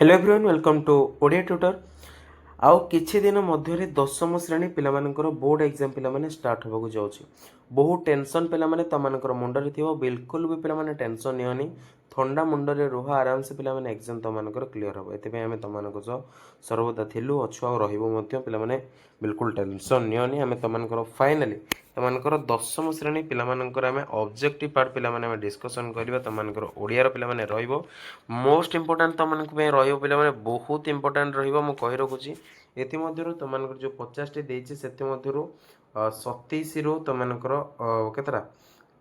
Hello everyone welcome to Odia tutor आउ किछि दिन मध्य दशम श्रेणी पिलामानकर बोर्ड एग्जाम पिलामाने स्टार्ट होबाकू जाउछि बहुत टेंशन पिलामाने तमानकर मुंडरे थिबो बिल्कुल भी पिलामाने टेंशन नियोनी ठंडा मुंडरे रुह आराम से पिलामाने एग्जाम तमानकर क्लियर हो एते आमे तमानको जो सर्वदा थिलु अछु आ रहिबो मध्य पिलामाने बिल्कुल टेंशन नियोनी आमे तमानकर फाइनली तमानकर दशम श्रेणी पिलामानकर आमे ऑब्जेक्टिव पार्ट पिलामाने आमे डिस्कशन करबा तमानकर ओडिया पिलामाने रहिबो मोस्ट इंपोर्टेंट तमानक पे रहिबो पिलामाने बहुत इंपोर्टेंट रहिबो मु कहि रखुची एथि मध्यरु तमानकर जो 50 टी देइछि सेते मध्यरु 27 रु तमानकर केतरा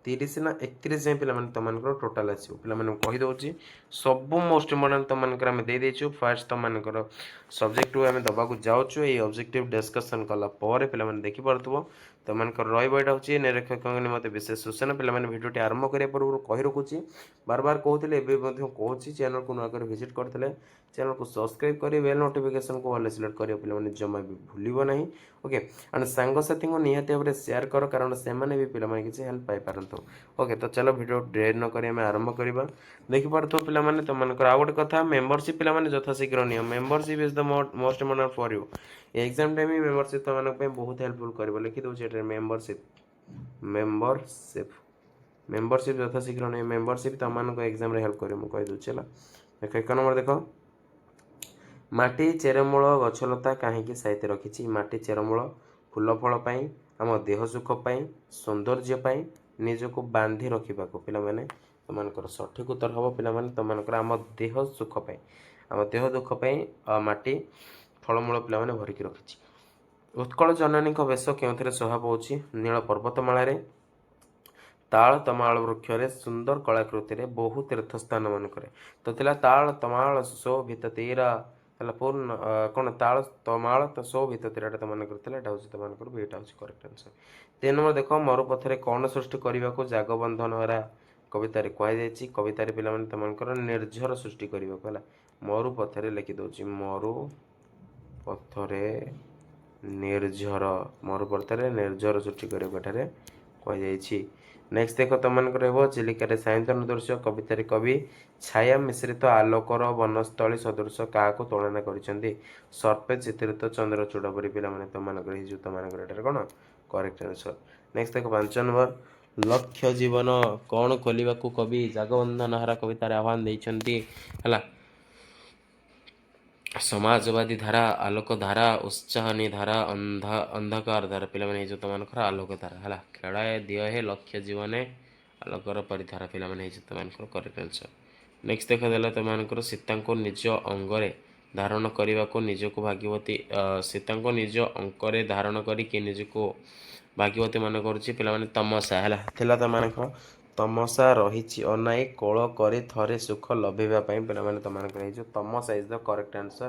30 ना 31 जाए पिलामाने तमानकर टोटल आसीबो पिलामाने कहि दउची सब मोस्ट इंपोर्टेंट तमानकर आमे दे देछु फर्स्ट तमानकर सब्जेक्ट आमे दबाकू जाउछु ए ऑब्जेक्टिव डिस्कशन कला परे पिलामाने देखि परतबो तमानकर रहिबो एटा होची निरीक्षकଙ୍କ निमते विशेष सूचना पिलामाने भिडियोटी आरंभ करिया पूर्व कहि रखुची बार बार कहउतले एबे मध्य कहउची चैनल को नकर विजिट करथले चैनल को सब्सक्राइब करी बेल नोटिफिकेशन को ऑल सिलेक्ट करियो पिलामाने जमा भी भूलिबो नाही ओके एंड सांग साथी को निहाती भाबरे शेयर करो कारण से माने भी पिलामाने किछि हेल्प पाई पारंतो ओके तो चलो वीडियो ड्रेड न करी हमें आरंभ करबा देखि परतो पिलामाने तमानकर आ गोटे कथा मेंबरशिप पिलामाने यथा शीघ्र नियो membership is the most important for you exam time membership तमानक पे बहुत हेल्पफुल करबो लिखि दउ छे मेंबरशिप मेंबरशिप मेंबरशिप यथा शीघ्र नहीं मेंबरशिप तमानक एग्जाम रे हेल्प करियो मु कहि दउ छला देखो एक नंबर देखो माटी चेरमूल गछलता काहींकी साहित्य रखिछि माटी चेरमूल फूल फल पाई आम देह सुख पाई सौंदर्य पाई निजको बांधी रखिबाको पिला माने तमानकर सठिक उत्तर हबो पिला माने तमानकर आम देह सुख पाई आम देह दुख पाई माटी फलमूल पिला माने भरिकी रखिछि उत्कल जननी को वेश केउथरे शोभा पाउछि नील पर्वतमाला रे ताल तमाल वृक्ष रे सुंदर कलाकृति रे बहु तीर्थस्थान मन करे तो तिला ताल तमाल शोभित तीरा तला पूर्ण कोन ताल तमाल तो शोभित तीराटा त मन करथिला एटा होछि त मन कर बेटा होछि करेक्ट आंसर 3 नंबर देखो मरु पथरे कोन सृष्टि करिवा को जागबंधन हरा कविता रे कहै जायछि कविता रे पिला मन त मन कर निर्झर सृष्टि करिवा को हला मरु पथरे लिखि दोछि मरु पथरे निर्झर मरु पथरे निर्झर सृष्टि करिवा एठारे कहै जायछि नेक्स्ट देखो तमनकर हेबो चिलिका सायंतन दृश्य कविता कवि छाया मिश्रित आलोकर वनस्थली सदृश क्या तुलना करिसेंती सर्पे चित्रित चंद्रचूड़ परि पिला माने तमनकर हि जुत मानकर एटार कोन करेक्ट आंसर नेक्स्ट देखो 5 नंबर लक्ष्य जीवन कौन खोलिबा को कवि जागबंधन हरा कविता आह्वान देइछंती हला समाजवादी धारा आलोक धारा उत्साहनी धारा अंधकार धारा पिला माने जो तमनकर आलोक धारा हला खेलाए दियो हे लक्ष्य जीवने आलोकर परिधारा पिला माने जो तमनकर करेक्ट आंसर नेक्स्ट देखा देला तमनकर सीता को निज अंगरे धारण करने को निजको भाग्यवती सीता को निज अंकरे धारण करी कि निजको भाग्यवती मन करुछि पिला माने तमसा हला थिला तमनकर तमसा रही अनाई कोल करे थरे सुख लभेबा पिला माने तमनकर हे जो तमसा is the correct answer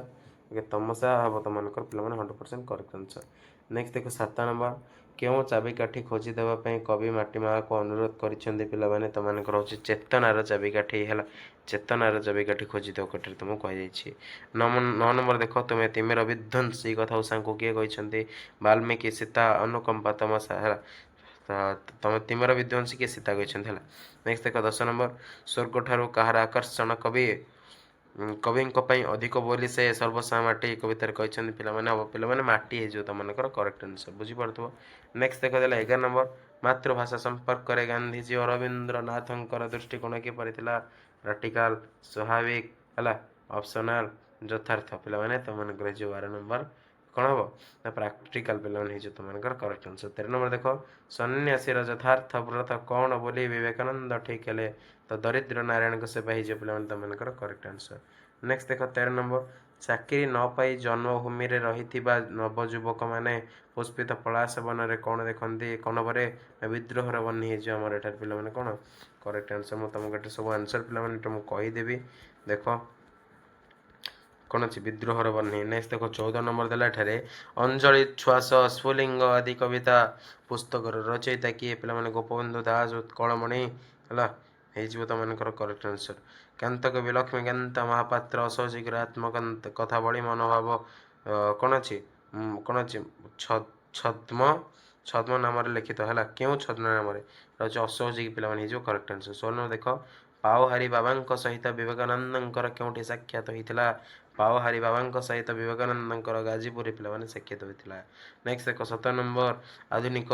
okay तमसा हम तमनकर पिला माने 100% करेक्ट आंसर नेक्स्ट देखो 7 नंबर क्यों चाबिकाठी खोजी देवाई कवि माटीमा को अनुरोध करिसेंती पिला माने तमनकर होछि चेतनार चाबिकाठी हला चेतनार चाबिकाठी खोजी देव कटे तुमको कहि जाइछि 9 नंबर देखो तुमे तिमेर विध्वंसी कथा सांको किए कहिसेंती वाल्मीकि सीता अनुकंपा तमसा हला तम तिमर विध्वंसी के सीता कहते हैं नेक्स्ट देख 10 नंबर स्वर्ग ठारू कहार आकर्षण कवि कवि अधिक बोली से सर्वसा माटी कवितार कहते पे माटी हो तुमकर करेक्ट आंसर बुझीपो नेक्स्ट देख देला 11 नंबर मातृभाषा संपर्क में गांधीजी और रवींद्रनाथ दृष्टिकोण किपर राटिकाल स्वाभाविक है ऑप्शनल यथार्थ पे तुमकर जो 12 नंबर कौन हम ना प्राक्टिकल पे तुमकर करेक्ट आंसर 13 नंबर देख सन्यासीर यथार्थ व्रत कौन बोली विवेकानंद ठीक है तो दरिद्र नारायण को सेवा हो पे तुमकर करेक्ट आंसर नेक्स्ट देख 13 नंबर चाकरी न पाई जन्मभूमि में रही नवजुवक मैंने पुष्पित पलाश वन में कौन देखते कौन पर विद्रोहर बनी होमर एठार पे कौन करेक्ट आंसर मुझे तुमको सब आंसर पे मुझे कहीदेवी देख कौन अच्छी विद्रोहर बनी नेक्स्ट देखो 14 नंबर देला ठारे अंजलि छुआस स्फुलिंग आदि कविता पुस्तक रचयिता किए पे गोपबंधु दास उत्कलमणि है तुमकर करेक्ट आंसर कांतकवि लक्ष्मीकांत महापात्र असहजीग्रात्मक कथा बड़ी मनोभाव कौन अच्छी छद्म छद्म नाम लिखित है क्यों छद्म नाम रही असहजीगी पे करेक्ट आंसर 16 देख ପାଓହାରୀ ବାବାଙ୍କ ସହିତ ବିବେକାନନ୍ଦଙ୍କର କେଉଁଠି ସାକ୍ଷାତ ହୋଇଥିଲା? ପାଓହାରୀ ବାବାଙ୍କ ସହିତ ବିବେକାନନ୍ଦଙ୍କର ଗାଜିପୁରରେ ପିଲାମାନେ ସାକ୍ଷାତ ହୋଇଥିଲା। ନେକ୍ସଟ ଦେଖ 17 ନମ୍ବର, ଆଧୁନିକ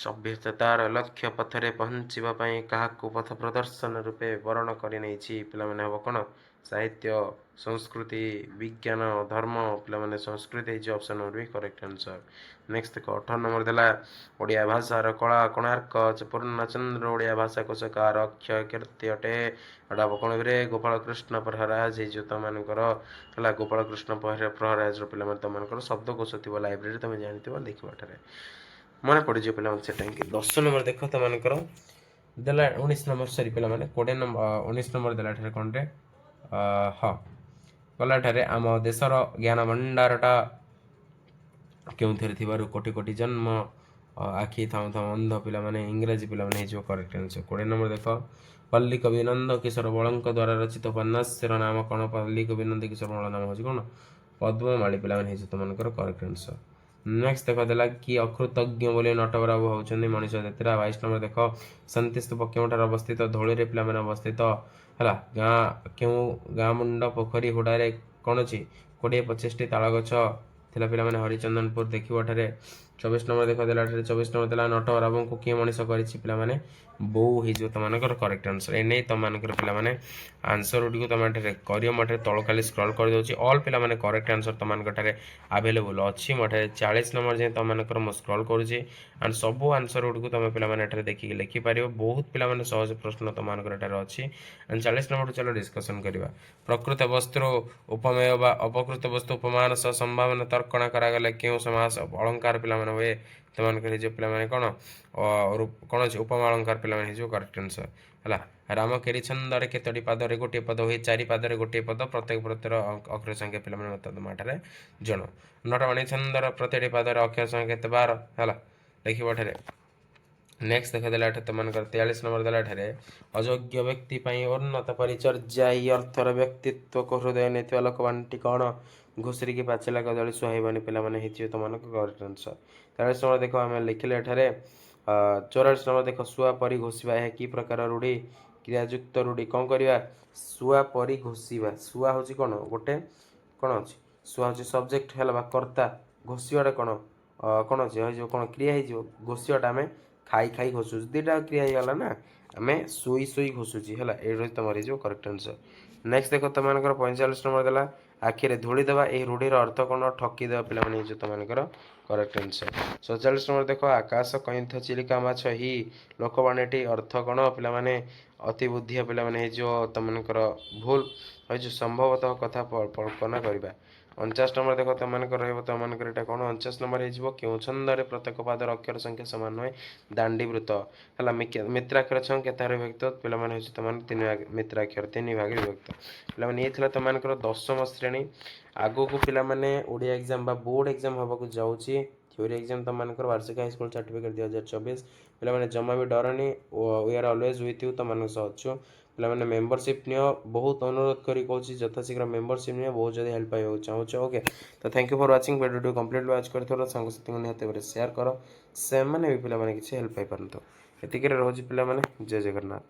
ସଭ୍ୟତାର ଲକ୍ଷ୍ୟ ପଥରେ ପହଞ୍ଚିବା ପାଇଁ କାହାକୁ ପଥ ପ୍ରଦର୍ଶନ ରୂପେ ବରଣ କରି ନେଇଛି? ପିଲାମାନେ ହେବ କ'ଣ? ସାହିତ୍ୟ, ସଂସ୍କୃତି, ବିଜ୍ଞାନ, ଧର୍ମ। ପିଲାମାନେ ସଂସ୍କୃତି ହେଇଛି ଅପସନ୍ ନମ୍ବର ବି କରେକ୍ଟ ଆନ୍ସର। ନେକ୍ସଟ ଦେଖ 18 ନମ୍ବର ଦେଲା ଓଡ଼ିଆ ଭାଷାର କଳା କୋଣାର୍କ ପୂର୍ଣ୍ଣଚନ୍ଦ୍ର ଓଡ଼ିଆ ଭାଷା କୋଷକାର ଅକ୍ଷୟ କୀର୍ତ୍ତି ଅଟେ। ଏଇଟା ହେବ କ'ଣ ରେ? ଗୋପାଳକୃଷ୍ଣ ପ୍ରହରାଜ ହେଇଯିବ ତମମାନଙ୍କର ହେଲା। ଗୋପାଳକୃଷ୍ଣ ପ୍ରହରାଜର ପିଲାମାନେ ତମମାନଙ୍କର ଶବ୍ଦକୋଷ ଥିବ ଲାଇବ୍ରେରୀ, ତମେ ଜାଣିଥିବ ଦେଖିବ ଏଠାରେ ମନେ ପଡ଼ିଯିବ ପିଲାମାନେ ସେଟା ହିଁ। 10 ନମ୍ବର ଦେଖ ତମମାନଙ୍କର ଦେଲା 19 ନମ୍ବର ସରି ପିଲାମାନେ 20 ନମ୍ବର 19 ନମ୍ବର ଦେଲା ଏଠାରେ କ'ଣଟେ ହଁ ଗଲା ଏଠାରେ ଆମ ଦେଶର ଜ୍ଞାନ ଭଣ୍ଡାରଟା କେଉଁଥିରେ ଥିବାରୁ କୋଟି କୋଟି ଜନ୍ମ ଆଖି ଥାଉ ଥାଉ ଅନ୍ଧ। ପିଲାମାନେ ଇଂରାଜୀ ପିଲାମାନେ ହେଇଯିବ କରେକ୍ଟ ଆନ୍ସର। 20 ନମ୍ବର ଦେଖ ପଲ୍ଲୀ କବି ନନ୍ଦ କିଶୋର ବଳଙ୍କ ଦ୍ୱାରା ରଚିତ ଉପନ୍ୟାସର ନାମ କ'ଣ? ପଲ୍ଲୀ କବି ନନ୍ଦ କିଶୋର ବଳ ନାମ ହେଉଛି କ'ଣ? ପଦ୍ମମାଳୀ। ପିଲାମାନେ ହେଇଯିବ ତମମାନଙ୍କର କରେକ୍ଟ ଆନ୍ସର। ନେକ୍ସଟ ଦେଖ ଦେଲା କି ଅକୃତଜ୍ଞ ବୋଲି ନଟବରବାବୁ ହେଉଛନ୍ତି ମଣିଷ ଜାତିର। 22 ନମ୍ବର ଦେଖ ଶାନ୍ତି ସ୍ତୂପ କେଉଁଠାରେ ଅବସ୍ଥିତ? ଧଉଳିରେ ପିଲାମାନେ ଅବସ୍ଥିତ ହେଲା। କେଉଁ ଗାଁ ମୁଣ୍ଡ ପୋଖରୀ ହୁଡ଼ାରେ କ'ଣ ଅଛି? 20-25ଟି ତାଳ ଗଛ ଥିଲା ପିଲାମାନେ ହରିଚନ୍ଦନପୁର ଦେଖିବ ଏଠାରେ। 24 ନମ୍ବର ଦେଖ ଦେଲା ଏଠାରେ 24 ନମ୍ବର ଦେଲା ନଟବରବାବୁଙ୍କୁ କିଏ ମଣିଷ କରିଛି? ପିଲାମାନେ ବୋଉ ହେଇଯିବ ତମମାନଙ୍କର କରେକ୍ଟ ଆନ୍ସର। ଏ ନେଇ ତମମାନଙ୍କର ପିଲାମାନେ ଆନ୍ସର ଗୁଡ଼ିକୁ ତମେ ଏଠାରେ କରିବ। ମୁଁ ଏଠାରେ ତଳ ଖାଲି ସ୍କ୍ରଲ୍ କରିଦେଉଛି। ଅଲ୍ ପିଲାମାନେ କରେକ୍ଟ ଆନ୍ସର ତମମାନଙ୍କ ଠାରେ ଆଭେଲେବୁଲ୍ ଅଛି। ମୁଁ ଏଠାରେ 40 ନମ୍ବର ଯାଏଁ ତମମାନଙ୍କର ମୁଁ ସ୍କ୍ରଲ୍ କରୁଛି ଆଣ୍ଡ ସବୁ ଆନ୍ସର ଗୁଡ଼ିକୁ ତମେ ପିଲାମାନେ ଏଠାରେ ଦେଖିକି ଲେଖିପାରିବ। ବହୁତ ପିଲାମାନେ ସହଜ ପ୍ରଶ୍ନ ତମମାନଙ୍କର ଏଠାରେ ଅଛି। ଆଣ୍ଡ 40 ନମ୍ବରଠୁ ଚାଲ ଡିସ୍କସନ୍ କରିବା। ପ୍ରକୃତ ବସ୍ତୁର ଉପମେୟ ବା ଅପକୃତ ବସ୍ତୁ ଉପମାନ ସହ ସମ୍ଭାବନା ତର୍କଣା କରାଗଲେ କେଉଁ ସମାସ ଅଳଙ୍କାର ପିଲାମାନେ ହୁଏ? ତମମାନଙ୍କର ହେଇଯିବ ପିଲାମାନେ କ'ଣ କ'ଣ ଅଛି? ଉପମା ଅଳଙ୍କାର ପିଲାମାନେ ହେଇଯିବ କରେକ୍ଟ ଆନ୍ସର ହେଲା। ରାମକେରି ଛନ୍ଦରେ କେତୋଟି ପାଦରେ ଗୋଟିଏ ପଦ ହୁଏ? 4 ପାଦରେ ଗୋଟିଏ ପଦ। ପ୍ରତ୍ୟେକ ପଦର ଅକ୍ଷର ସଂଖ୍ୟା ପିଲାମାନେ ମତେ ତମ ଏଠାରେ ଜଣ। ନଟବାଣୀ ଛନ୍ଦର ପ୍ରତିଟି ପାଦରେ ଅକ୍ଷର ସଂଖ୍ୟା କେତେ? 12 ହେଲା। ଦେଖିବ ଏଠାରେ ନେକ୍ସଟ ଦେଖାଦେଲା ଏଠାରେ ତମମାନଙ୍କର 43 ନମ୍ବର ଦେଲା ଏଠାରେ ଅଯୋଗ୍ୟ ବ୍ୟକ୍ତି ପାଇଁ ଉନ୍ନତ ପରିଚର୍ଯ୍ୟା ଏହି ଅର୍ଥର ବ୍ୟକ୍ତିତ୍ୱକୁ ହୃଦୟ ନେଇଥିବା ଲୋକବାଣୀଟି କ'ଣ? ଘୁଷୁରିକି ପାଚିଲା କଦଳୀ ସୁହାଇବନି। ପିଲାମାନେ ହେଇଯିବ ତମମାନଙ୍କ କରେକ୍ଟ ଆନ୍ସର। 43 ନମ୍ବର ଦେଖ ଆମେ ଲେଖିଲେ ଏଠାରେ 44 ନମ୍ବର ଦେଖ ଶୁଆ ପରି ଘୋଷିବା ଏହା କି ପ୍ରକାର ରୂଢ଼ି? କ୍ରିୟାଯୁକ୍ତ ରୂଢ଼ି। କ'ଣ କରିବା? ଶୁଆ ପରି ଘୋଷିବା। ଶୁଆ ହେଉଛି କ'ଣ? ଗୋଟେ କ'ଣ ଅଛି? ଶୁଆ ହେଉଛି ସବଜେକ୍ଟ ହେଲା ବା କର୍ତ୍ତା। ଘୋଷିବାଟା କ'ଣ କ'ଣ ଅଛି? ହେଇଯିବ କ'ଣ? କ୍ରିୟା ହେଇଯିବ। ଘୋଷିବାଟା ଆମେ ଖାଇ ଖାଇ ଘୋଷୁଛୁ, ଦୁଇଟା କ୍ରିୟା ହେଇଗଲା ନା। ଆମେ ଶୋଇ ଶୋଇ ଘୋଷୁଛି ହେଲା। ଏଇଟା ତମର ହେଇଯିବ କରେକ୍ଟ ଆନ୍ସର। ନେକ୍ସଟ ଦେଖ ତମମାନଙ୍କର 45 ନମ୍ବର ଦେଲା ଆଖିରେ ଧୂଳି ଦେବା ଏହି ରୂଢ଼ିର ଅର୍ଥ କ'ଣ? ଠକିଦେବା। ପିଲାମାନେ ହେଇଯିବ ତମମାନଙ୍କର କରେକ୍ଟ ଆନ୍ସର। 47 ନମ୍ବର ଦେଖ ଆକାଶ କଇଁଥ ଚିଲିକା ମାଛ ହି ଲୋକବାଣୀଟି ଅର୍ଥ କ'ଣ? ପିଲାମାନେ ଅତି ବୁଦ୍ଧିଆ। ପିଲାମାନେ ହେଇଯିବ ତମମାନଙ୍କର ଭୁଲ ହେଇଯିବ ସମ୍ଭବତଃ କଥା କଳ୍ପନା କରିବା। 49 ନମ୍ବର ଦେଖ ତମମାନଙ୍କର ରହିବ ତମମାନଙ୍କର ଏଇଟା କ'ଣ? 49 ନମ୍ବର ହେଇଯିବ କେଉଁ ଛନ୍ଦରେ ପ୍ରତ୍ୟେକ ପାଦର ଅକ୍ଷର ସଂଖ୍ୟା ସମାନ ନୁହେଁ? ଦାଣ୍ଡିବୃତ୍ତ ହେଲା। ମିତ୍ରାକ୍ଷର ଛନ୍ଦ କେତେଭାଗରେ ବିଭକ୍ତ? ପିଲାମାନେ ହେଉଛି ତମମାନେ 3 ଭାଗ। ମିତ୍ରାକ୍ଷର 3 ଭାଗରେ ବିଭକ୍ତ। ପିଲାମାନେ ଇଏ ଥିଲା ତମମାନଙ୍କର 10ମ ଶ୍ରେଣୀ। ଆଗକୁ ପିଲାମାନେ ଓଡ଼ିଆ ଏକ୍ଜାମ ବା ବୋର୍ଡ଼ ଏକ୍ଜାମ ହେବାକୁ ଯାଉଛି। ଥିଓରି ଏକ୍ଜାମ ତମମାନଙ୍କର ବାର୍ଷିକ ହାଇସ୍କୁଲ ସାର୍ଟିଫିକେଟ୍ 2024। ପିଲାମାନେ ଜମା ବି ଡରନି, we are always with you. ତମମାନଙ୍କ ସହ ଅଛୁ। ପିଲାମାନେ ମେମ୍ବରସିପ୍ ନିଅ। ବହୁତ ଅନୁରୋଧ କରି କହୁଛି ଯଥାଶୀଘ୍ର ମେମ୍ବରସିପ୍ ନିଅ, ବହୁତ ଯଦି ହେଲ୍ପ ପାଇବାକୁ ଚାହୁଁଛ। ଓକେ, ତ ଥ୍ୟାଙ୍କ ୟୁ ଫର୍ ୱାଚିଂ। ଭିଡ଼ିଓଟି କମ୍ପ୍ଲିଟ୍ ୱାଚ୍ କରିଥିବାରୁ ସାଙ୍ଗସାଥିଙ୍କୁ ନିହାତି ଭାବରେ ସେୟାର କର, ସେମାନେ ବି ପିଲାମାନେ କିଛି ହେଲ୍ପ ପାଇପାରନ୍ତୁ। ଏତିକିରେ ରହୁଛି ପିଲାମାନେ। ଜୟ ଜଗନ୍ନାଥ।